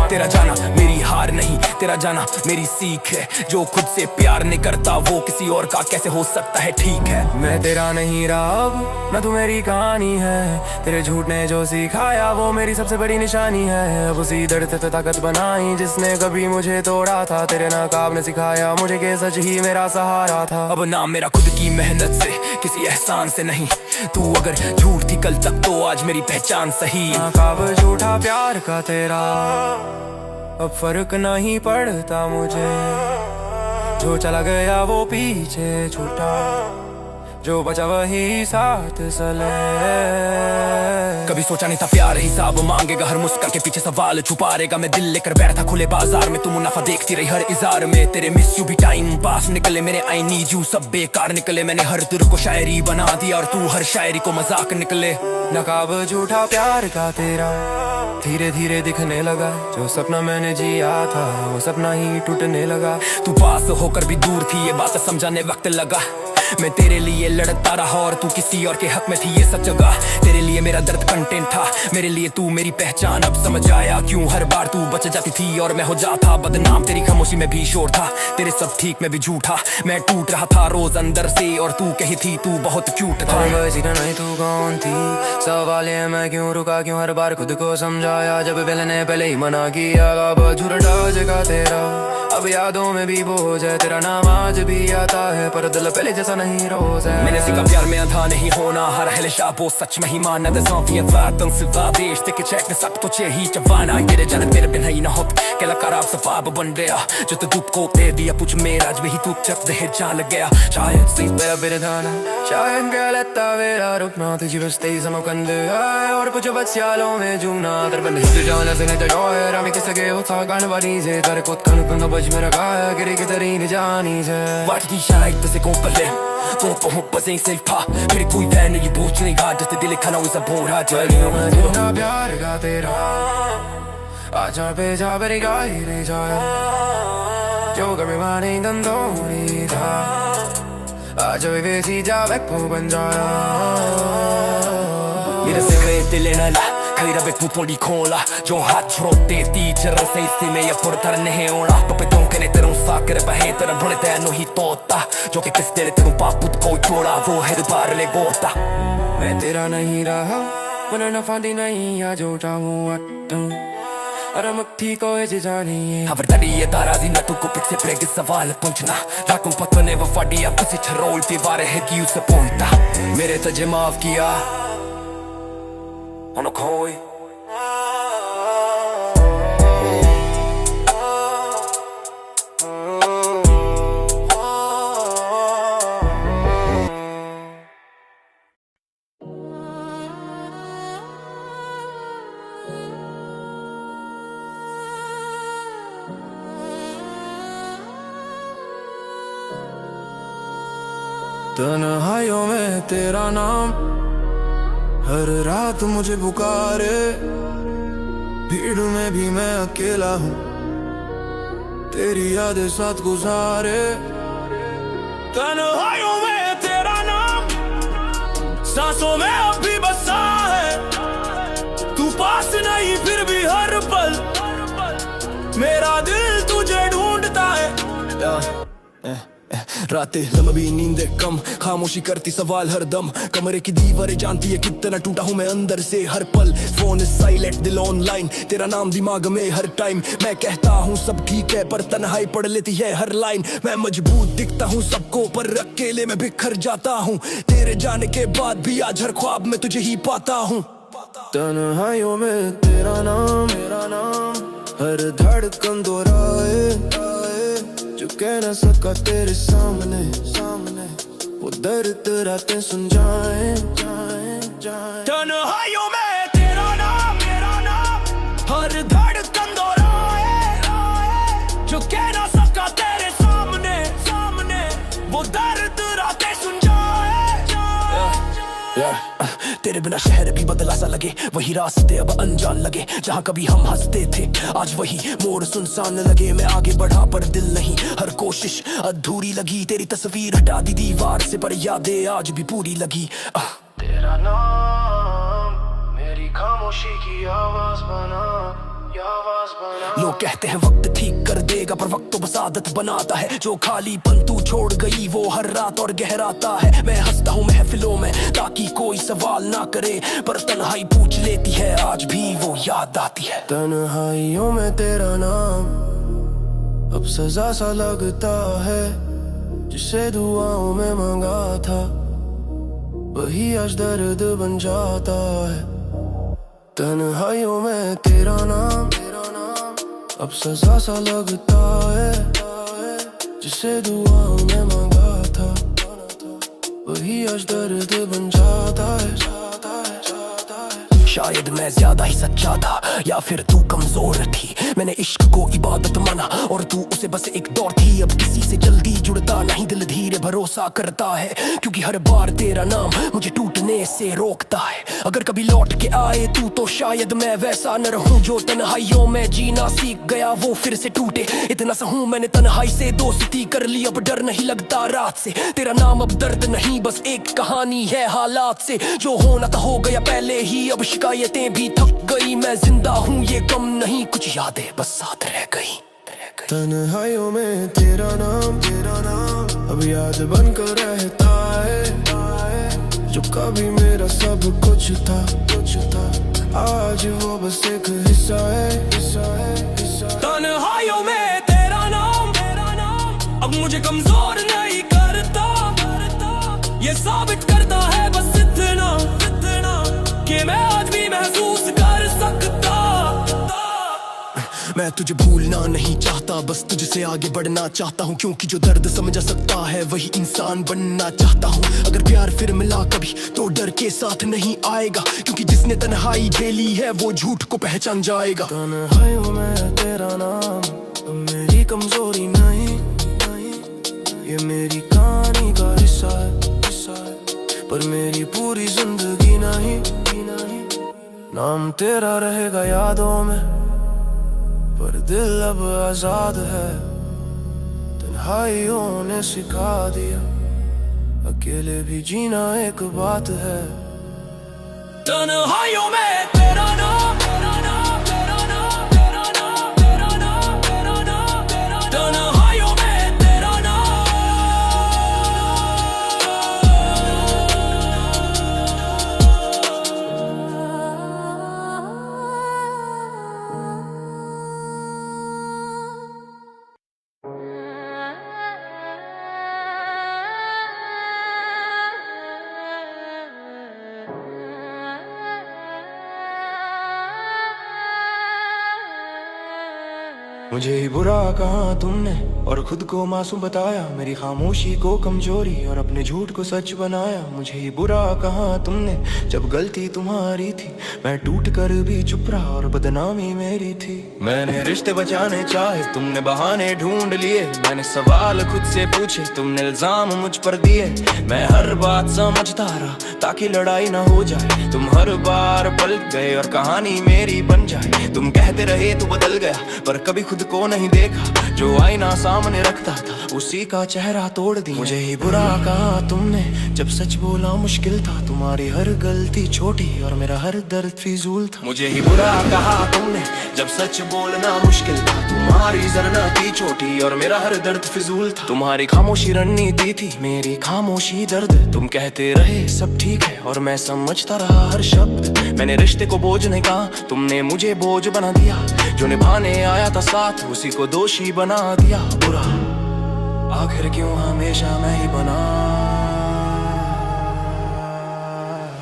तेरा जाना मेरी हार नहीं, तेरा जाना मेरी सीख है। जो खुद से प्यार नहीं करता वो किसी और का कैसे हो सकता है। ठीक है मैं तेरा नहीं रहा अब, ना तू मेरी कहानी है। तेरे झूठ ने जो सिखाया वो मेरी सबसे बड़ी निशानी है। अब उसी दर्द से ताकत बनाई जिसने कभी मुझे तोड़ा था। तेरे नकाब ने सिखाया मुझे कि सच ही मेरा सहारा था। अब ना मेरा खुद की मेहनत से, किसी एहसान से नहीं। तू अगर झूठ थी कल तक तो आज मेरी पहचान सही। नकाब झूठा प्यार का तेरा, अब फर्क नहीं पड़ता मुझे। जो चला गया वो पीछे छूटा, जो बचा वही साथ चले। कभी सोचा नहीं था प्यार हिसाब मांगेगा, हर मुस्कान के पीछे सवाल छुपा रहेगा। मैं दिल लेकर बैठा खुले बाजार में, तू मुनाफा देखती रही हर इजार में। तेरे मिस यू भी टाइम पास निकले, मेरे आई नीड यू सब बेकार निकले। मैंने हर दिल को शायरी बना दिया और तू हर शायरी को मजाक निकले। नकाब झूठा प्यार का तेरा, धीरे धीरे दिखने लगा। जो सपना मैंने जिया था वो सपना ही टूटने लगा। तू पास होकर भी दूर थी, ये बात समझाने वक्त लगा। मैं तेरे लिए लड़ता रहा और तू किसी और के हक में थी, ये सब जगह। तेरे लिए मेरा दर्द कंटेंट था, मेरे लिए तू मेरी पहचान। अब समझ आया क्यों हर बार तू बच जाती थी और मैं हो जाता बदनाम। तेरी खामोशी में भी शोर था, तेरे सब ठीक में भी झूठा। मैं टूट रहा था रोज अंदर से और तू कही थी तू बहुत क्यूट था। नहीं तू कौन थी, सवाल है मैं क्यों रुका, क्यों हर बार खुद को समझाया जब पहले ने पहले ही मना किया। अब झूठा जगह तेरा, अब यादों में भी बोझ है। तेरा नाम आज भी आता है पर दिल पहले जैसा नहीं रोज है। मैंने सीखा प्यार में अंधा नहीं होना, हर hela på sach med himana. Det som vi världen så var det sticker check med sagt och che hit javana. Gere jane mere bin hai na hot kela karab safab ban gaya. Jo te dup ko te diya puch mera aj bhi tu chak de jal gaya. Shayad se mera birdana shayad galata vera rukna तुझी बस तेरी समकंद है और कुछ बच्चालों में जूना तर बंद hit जाना से नहीं तो है रामी के सगे हो था गान वाली से तर कोत कन कन बज मेरा गाया गिरे के तरीन जानी से वाट की शायद से complet तो hoppas em safe pa फिर कोई फैन नहीं पूछ नहीं गा जैसे दिल खाना उसे बोरा जली ना प्यार का तेरा आजा पे जा बरी गाई रे जाया जो कभी माने दंदोरी था आज वे सी जा वेको बन जाया मेरे segreto लेना ला Caira bec tutto li cola Jo hat frotte teacher sei sti me ya portar ne heona Tope ton ke ne ter un sakre pa he ter bole te no hitota Jo ke kistere ter un paput ko chora wo head bar le gota मैं तेरा नहीं रहा वरना न फांदी नहीं या जो चाहूं अरे मक्खी को ऐसे जानी है Avvertare e daradi na tu ko pek se preg सवाल पूछना रातों पतने वो फाड़िया किसी छरोल पे वारे है कि उसे पोंटा मेरे तुझे माफ किया On a koi तन्हाइयों में तेरा नाम हर रात मुझे पुकारे भीड़ में भी मैं अकेला हूँ तेरी यादें साथ गुजारे तन्हाइयों में तेरा नाम सांसों में अब भी बसा है, तू पास नहीं फिर भी हर पल मेरा दिल तुझे ढूंढता है। रातें लंबी नींदें कम, खामोशी करती सवाल हर दम, कमरे की दीवारें जानती है कितना टूटा हूँ मैं अंदर से हर पल। फोन साइलेंट, दिल ऑनलाइन, तेरा नाम दिमाग में हर टाइम। मैं कहता हूँ सब ठीक है पर तन्हाई पढ़ लेती है हर लाइन। मैं मजबूत दिखता हूँ सबको पर अकेले में बिखर जाता हूँ, तेरे जाने के बाद भी आज हर ख्वाब में तुझे ही पाता हूँ। तन्हाइयों में तेरा नाम, हर धड़कन दोहराए, जो कह न सका तेरे सामने, वो दर्द रातें सुन जाए। तन्हाइयों में तेरा नाम, हर धड़कन दोहराए, जो कह न सका तेरे सामने, वो दर्द रातें सुन जाए। तेरे बिना शहर भी बदला सा लगे, वही रास्ते अब अनजान लगे, जहाँ कभी हम हंसते थे आज वही मोड़ सुनसान लगे। मैं आगे बढ़ा पर दिल नहीं, हर कोशिश अधूरी लगी, तेरी तस्वीर हटा दी दीवार से पर यादें आज भी पूरी लगी। तेरा नाम मेरी खामोशी की आवाज बना। लोग कहते हैं वक्त ठीक कर देगा पर वक्त तो बस आदत बनाता है, जो खालीपन तू छोड़ गई वो हर रात और गहराता है। मैं हंसता हूँ महफिलों में ताकि कोई सवाल ना करे, पर तन्हाई पूछ लेती है आज भी वो याद आती है। तन्हाइयों में तेरा नाम अब सजा सा लगता है, जिसे दुआओं में मांगा था वही आज दर्द बन जाता है। तन्हाइयों में तेरा नाम अब सजा सा लगता है, जिसे दुआओं में मांगा था वही आज दर्द बन जाता है। शायद मैं ज्यादा ही सच्चा था या फिर तू कमजोर थी, मैंने इश्क को इबादत माना और तू उसे बस एक दौर थी। अब किसी से जल्दी जुड़ता नहीं, दिल धीरे भरोसा करता है, क्योंकि हर बार तेरा नाम मुझे टूटने से रोकता है। अगर कभी लौट के आए तू तो शायद मैं वैसा न रहूं, जो तन्हाइयों में जीना सीख गया वो फिर से टूटे। इतना सा हूं मैंने तन्हाई से दोस्ती कर ली, अब डर नहीं लगता रात से। तेरा नाम अब दर्द नहीं बस एक कहानी है हालात से, जो होना था हो गया पहले ही, अब शिकायतें भी थक गई। मैं जिंदा हूँ ये कम नहीं, कुछ यादें बस साथ रह गई। तन्हाइयों में तेरा नाम अब याद बनकर रहता है, जो कभी मेरा सब कुछ था आज वो बस एक हिस्सा है। तन्हाइयों में तेरा नाम अब मुझे कमजोर नहीं करता, ये साबित करता है बस इतना कि मैं आज भी महसूस कर सकता। मैं तुझे भूलना नहीं चाहता, बस तुझसे आगे बढ़ना चाहता हूँ, क्योंकि जो दर्द समझ सकता है वही इंसान बनना चाहता हूँ। अगर प्यार फिर मिला कभी तो डर के साथ नहीं आएगा, क्योंकि जिसने तन्हाई झेली है वो झूठ को पहचान जाएगा। तन्हाइयों में तेरा नाम मेरी कमजोरी नहीं, ये मेरी कहानी का हिस्सा है, पर मेरी पूरी जिंदगी नहीं। नाम तेरा रहेगा यादों में, पर दिल अब आजाद है। तन्हाइयों ने सिखा दिया अकेले भी जीना एक बात है। तन्हाइयों में तेरा नाम मुझे ही बुरा कहा तुमने और खुद को मासूम बताया, मेरी खामोशी को कमजोरी और अपने झूठ को सच बनाया। मुझे ही बुरा कहा तुमने जब गलती तुम्हारी थी, मैं टूट कर भी चुप रहा और बदनामी मेरी थी। मैंने रिश्ते बचाने चाहे, तुमने बहाने ढूंढ लिए, मैंने सवाल खुद से पूछे, तुमने इल्जाम मुझ पर दिए। मैं हर बात समझता रहा ताकि लड़ाई ना हो जाए। तुम हर बार पलट गए और कहानी मेरी बन जाए। तुम कहते रहे तू बदल गया, पर कभी खुद को नहीं देखा। जो आईना सामने रखता था उसी का चेहरा तोड़ दिया। मुझे ही बुरा कहा तुमने जब सच बोला मुश्किल था। तुम्हारी हर गलती छोटी और मेरा हर दर्द फिजूल था। मुझे ही बुरा कहा तुमने जब सच बोलना मुश्किल था। तुम्हारी जरना थी छोटी और मेरा हर दर्द फिजूल था। तुम्हारी खामोशी रणनीति थी, मेरी खामोशी दर्द। तुम कहते रहे सब ठीक है और मैं समझता रहा हर शब्द। मैंने रिश्ते को बोझ नहीं कहा, तुमने मुझे बोझ बना दिया। जो निभाने आया था साथ उसी को दोषी बना दिया। बुरा आखिर क्यों हमेशा मैं ही बना।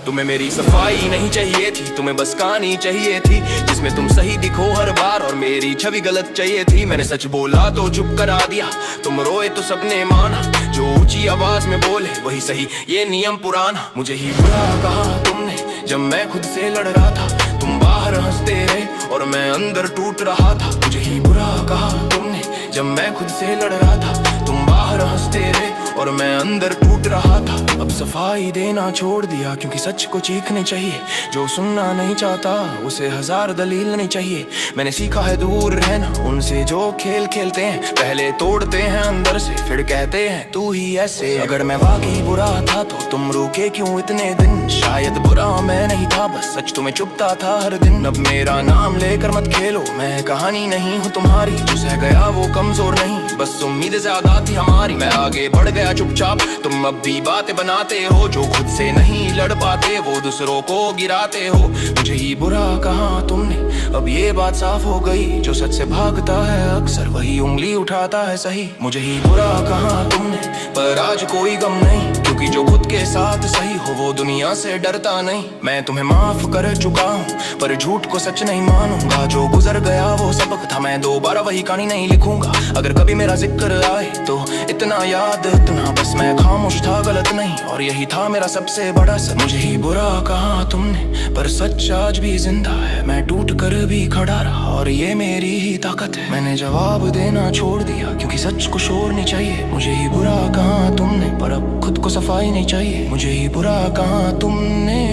तुम्हें मेरी सफाई नहीं चाहिए थी, तुम्हें बस कहानी चाहिए थी जिसमें तुम सही दिखो हर बार और मेरी छवि गलत चाहिए थी। मैंने सच बोला तो चुप करा दिया, तुम रोए तो सबने माना। जो ऊंची आवाज में बोले वही सही, ये नियम पुराना। मुझे ही बुरा कहा तुमने जब मैं खुद से लड़ रहा था। तुम बाहर हंसते रहे और मैं अंदर टूट रहा था। मुझे ही बुरा कहा तुमने जब मैं खुद से लड़ रहा था। तुम बाहर हंसते रहे और मैं अंदर टूट रहा था। अब सफाई देना छोड़ दिया क्योंकि सच को चीखने चाहिए। जो सुनना नहीं चाहता उसे हजार दलील नहीं चाहिए। मैंने सीखा है दूर रहना उनसे जो खेल खेलते हैं। पहले तोड़ते हैं अंदर से फिर कहते हैं तू ही ऐसे। अगर मैं वाकई बुरा था तो तुम रुके क्यों इतने दिन। शायद बुरा मैं नहीं था, बस सच तुम्हें चुभता था हर दिन। अब मेरा नाम लेकर मत खेलो, मैं कहानी नहीं हूँ तुम्हारी। जो सह गया वो कमजोर नहीं, बस उम्मीद ज्यादा थी हमारी। मैं आगे बढ़ गया चुपचाप, तुम अब भी बातें बनाते हो। जो खुद से नहीं लड़ पाते वो दूसरों को गिराते हो। मुझे ही बुरा कहा तुमने, अब ये बात साफ हो गई। जो सच से भागता है अक्सर वही उंगली उठाता है सही। मुझे ही बुरा कहा तुमने पर आज कोई गम नहीं, क्योंकि जो खुद के साथ सही हो वो दुनिया से डरता नहीं। मैं तुम्हें माफ कर चुका हूँ पर झूठ को सच नहीं मानूंगा। जो गुजर गया वो सबक था, मैं दोबारा वही कहानी नहीं लिखूंगा। अगर कभी मेरा जिक्र आए तो इतना याद इतना, बस मैं खामोश था गलत नहीं और यही था मेरा सबसे बड़ा सच। मुझे ही बुरा कहा तुमने पर सच आज भी जिंदा है। मैं टूट कर भी खड़ा रहा और ये मेरी ही ताकत है। मैंने जवाब देना छोड़ दिया क्योंकि सच को शोर नहीं चाहिए। मुझे ही बुरा कहा तुमने पर अब खुद को सफाई नहीं चाहिए। मुझे ही बुरा कहा तुमने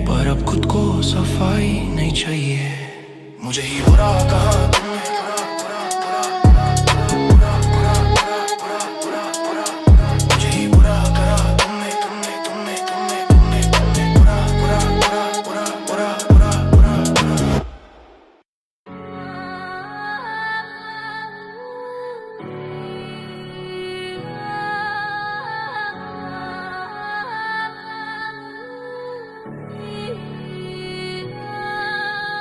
पर अब खुद को सफाई नहीं चाहिए। मुझे ही बुरा कहा तुमने।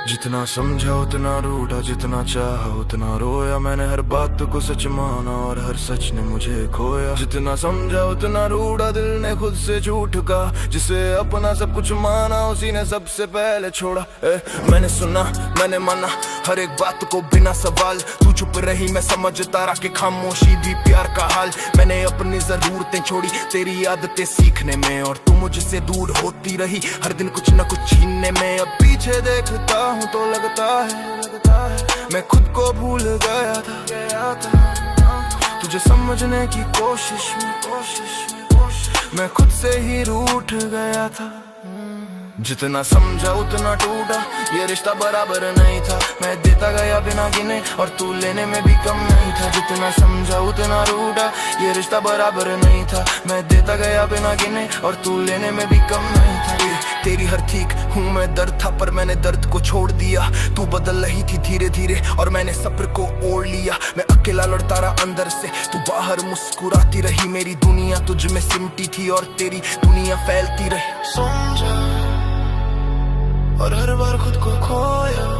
जितना समझा उतना रूठा, जितना चाहा उतना रोया। मैंने हर बात को सच माना और हर सच ने मुझे खोया। जितना समझा उतना रूठा, दिल ने खुद से झूठ कहा। जिसे अपना सब कुछ माना उसी ने सबसे पहले छोड़ा। मैंने सुना मैंने माना हर एक बात को बिना सवाल। तू चुप रही मैं समझता रहा कि खामोशी भी प्यार का हाल। मैंने अपनी जरूरतें छोड़ी तेरी आदतें सीखने में, और तू मुझसे दूर होती रही हर दिन कुछ न कुछ छीनने में। अब पीछे देखता हूँ तो लगता है मैं खुद को भूल गया था। तुझे समझने की कोशिश में मैं खुद से ही रूठ गया था। जितना समझा उतना टूटा, ये रिश्ता बराबर नहीं था। मैं देता गया बिना गिने और तू लेने में भी कम नहीं था। जितना समझा उतना रूठा, ये रिश्ता बराबर नहीं था। मैं देता गया बिना गिने और तू लेने में भी कम नहीं था। तेरी हर ठीक हूँ मैं दर्द था पर मैंने दर्द को छोड़ दिया। तू बदल रही थी धीरे धीरे और मैंने सब्र को ओढ़ लिया। मैं अकेला लड़ता रहा अंदर से, तू बाहर मुस्कुराती रही। मेरी दुनिया तुझ में सिमटी थी और तेरी दुनिया फैलती रही। समझा और हर बार खुद को खोया।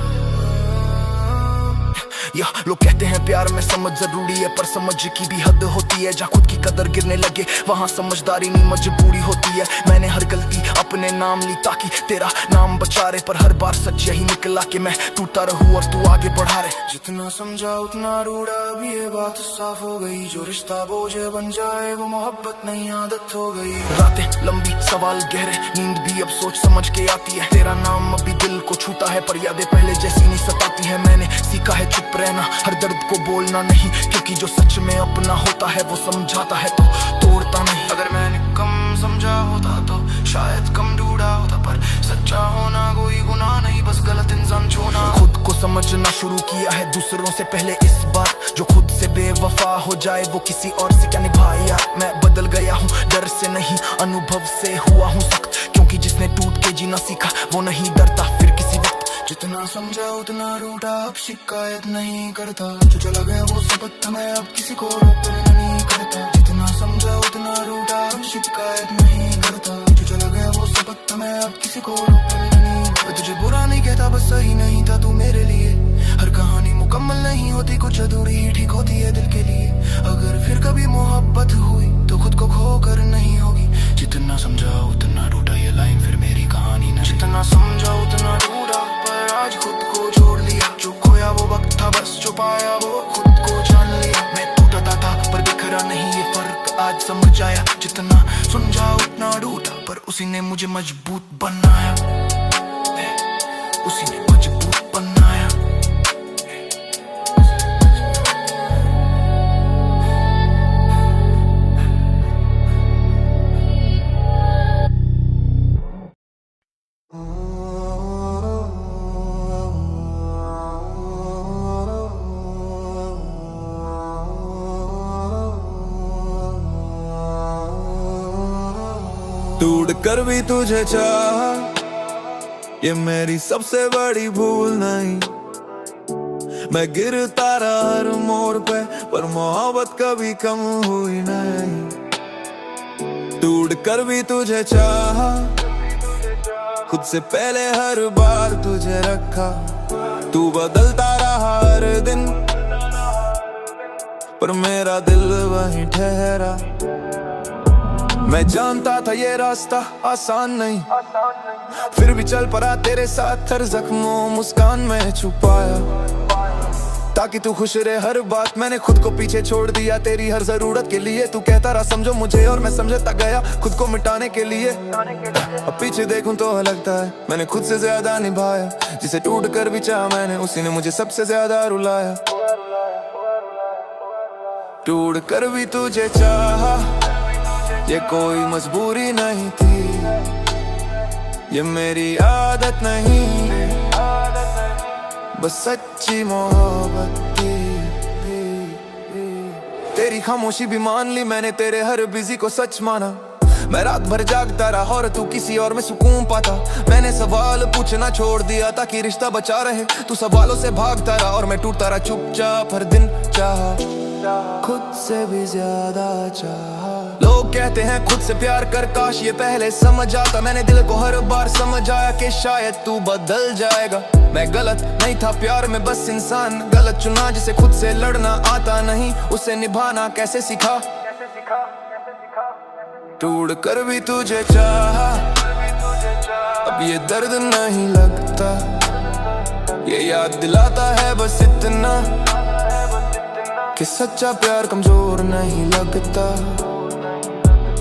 या लोग कहते हैं प्यार में समझ जरूरी है, पर समझ की भी हद होती है। जहाँ खुद की कदर गिरने लगे वहाँ समझदारी नहीं मजबूरी होती है। मैंने हर गलती अपने नाम ली ताकि तेरा नाम बचा रहे, पर हर बार सच यही निकला कि मैं टूटा रहूं और तू आगे बढ़ा रहे। जितना समझा उतना रूड़ा, अब ये बात साफ हो गई। जो रिश्ता बोझ बन जाए वो मोहब्बत नहीं आदत हो गई। रातें लंबी सवाल गहरे, नींद भी अब सोच समझ के आती है। तेरा नाम अभी दिल को छूता है पर यादें पहले जैसी नहीं सताती है। मैंने सीखा है चुप रहना, हर दर्द को बोलना नहीं, क्योंकि जो सच में अपना होता है वो समझाता है तो तोड़ता नहीं। अगर मैंने कम समझा होता तो शायद कम ढूंढा होता, पर सच्चा होना कोई गुनाह नहीं, बस गलत इंसान छोड़ना। खुद को समझना शुरू किया है दूसरों से पहले इस बार, जो खुद से बेवफा हो जाए वो किसी और से क्या निभाए यार। मैं बदल गया हूँ डर से नहीं अनुभव से हुआ हूँ सख्त, क्योंकि जिसने टूट के जीना सीखा वो नहीं डरता फिर किसी वक्त। जितना समझा उतना रूठा, अब शिकायत नहीं करता, जो चला गया वो सबक था, मैं अब किसी को रोकना नहीं करता। जितना समझा उतना रूठा, अब शिकायत नहीं करता, जो चला गया वो सबक था, मैं अब किसी को रोकना नहीं करता। मैं तुझे बुरा नहीं कहता, बस सही नहीं था तू मेरे लिए। हर कहानी मुकम्मल नहीं होती, कुछ अधूरी ही ठीक होती है दिल के लिए। अगर फिर कभी मोहब्बत हुई तो खुद को खो कर नहीं होगी। जितना समझा उतना रूठा, ये लाइन फिर मेरी कहानी नहीं। जितना समझा उतना रूठा, पर आज खुद को छोड़ लिया। जो खोया वो वक्त था, बस जो पाया वो खुद को जान लिया। मैं टूटा था पर बिखरा नहीं, ये फर्क आज समझ आया। जितना समझा उतना रूठा, पर उसी ने मुझे मजबूत बनाया, उसी ने मजबूत बनाया। टूट कर भी तुझे चाहा, ये मेरी सबसे बड़ी भूल नहीं। मैं गिरता रहा हर मोड़ पे, पर मोहब्बत कभी कम हुई नहीं। टूट कर भी तुझे चाहा, खुद से पहले हर बार तुझे रखा। तू बदलता रहा हर दिन, पर मेरा दिल वहीं ठहरा। मैं जानता था ये रास्ता आसान नहीं, फिर भी चल पड़ा तेरे साथ। हर जख्मों मुस्कान में छुपाया, ताकि तू खुश रहे हर बात। मैंने खुद को पीछे छोड़ दिया तेरी हर जरूरत के लिए। तू कहता रहा समझो मुझे, और मैं समझता गया खुद को मिटाने के लिए। अब पीछे देखूं तो लगता है मैंने खुद से ज्यादा निभाया। जिसे टूट कर भी चाहा मैंने, उसी ने मुझे सबसे ज्यादा रुलाया। टूट कर भी तुझे चाहा, ये कोई मजबूरी नहीं थी, ये मेरी आदत नहीं, बस सच्ची मोहब्बत थी। तेरी खामोशी भी मान ली मैंने, तेरे हर बिजी को सच माना। मैं रात भर जागता रहा और तू किसी और में सुकून पाता। मैंने सवाल पूछना छोड़ दिया ताकि रिश्ता बचा रहे। तू सवालों से भागता रहा और मैं टूटता रहा चुपचाप। हर दिन चाहा, खुद से भी ज्यादा चाहा। लोग कहते हैं खुद से प्यार कर, काश ये पहले समझ आता। मैंने दिल को हर बार समझ आया कि शायद तू बदल जाएगा। मैं गलत नहीं था प्यार में, बस इंसान गलत चुना। जिसे खुद से लड़ना आता नहीं, उसे निभाना कैसे सिखा। टूट कर भी तुझे चाहा, अब ये दर्द नहीं लगता। ये याद दिलाता है बस इतना, कि सच्चा प्यार कमजोर नहीं लगता।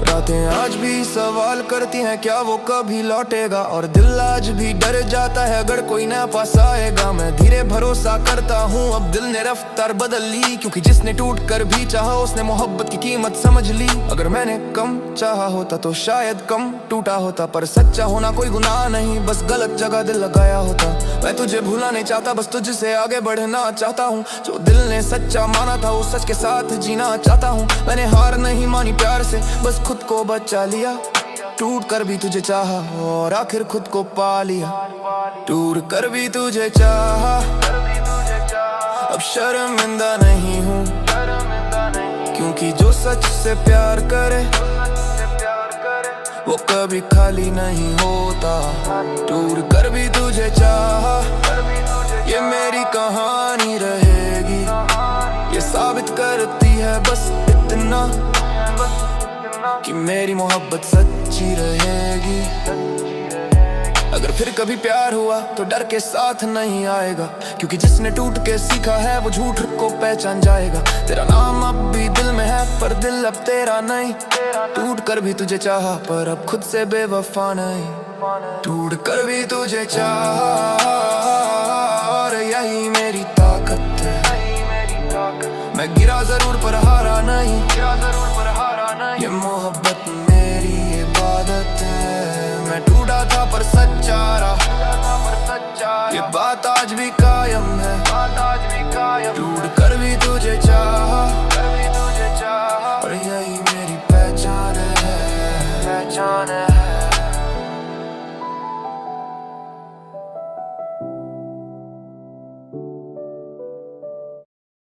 रातें आज भी सवाल करती हैं क्या वो कभी लौटेगा, और दिल आज भी डर जाता है अगर कोई ना पास आएगा। मैं धीरे भरोसा करता हूँ, अब दिल ने रफ्तार बदल ली, क्योंकि जिसने टूट कर भी चाहा उसने मोहब्बत की कीमत समझ ली। अगर मैंने कम चाहा होता तो शायद कम टूटा होता, पर सच्चा होना कोई गुनाह नहीं, बस गलत जगह दिल लगाया होता। मैं तुझे भूलना नहीं चाहता, बस तुझसे आगे बढ़ना चाहता हूँ। जो दिल ने सच्चा माना था उस सच के साथ जीना चाहता हूँ। मैंने हार नहीं मानी प्यार से, बस खुद को बचा लिया। टूट कर भी तुझे चाहा और आखिर खुद को पा लिया। टूट कर भी तुझे चाहा, अब शर्मिंदा नहीं हूँ, क्योंकि जो सच से प्यार करे वो कभी खाली नहीं होता। टूट कर भी तुझे चाहा, ये मेरी कहानी रहेगी। ये साबित करती है बस इतना, कि मेरी मोहब्बत सच्ची रहेगी। अगर फिर कभी प्यार हुआ तो डर के साथ नहीं आएगा, क्योंकि जिसने टूट के सीखा है वो झूठ को पहचान जाएगा। तेरा नाम अब भी दिल में है, पर दिल अब तेरा नहीं। टूट कर भी तुझे चाहा, पर अब खुद से बेवफा नहीं। टूट कर भी तुझे चाहा, और यही मेरी ताकत है। मैं गिरा जरूर पर हारा नहीं, ये मोहब्बत मेरी ये कायम है, बात आज भी कायम। ढूंढ कर भी तुझे चाहा, और यही मेरी पहचान है, पहचान है।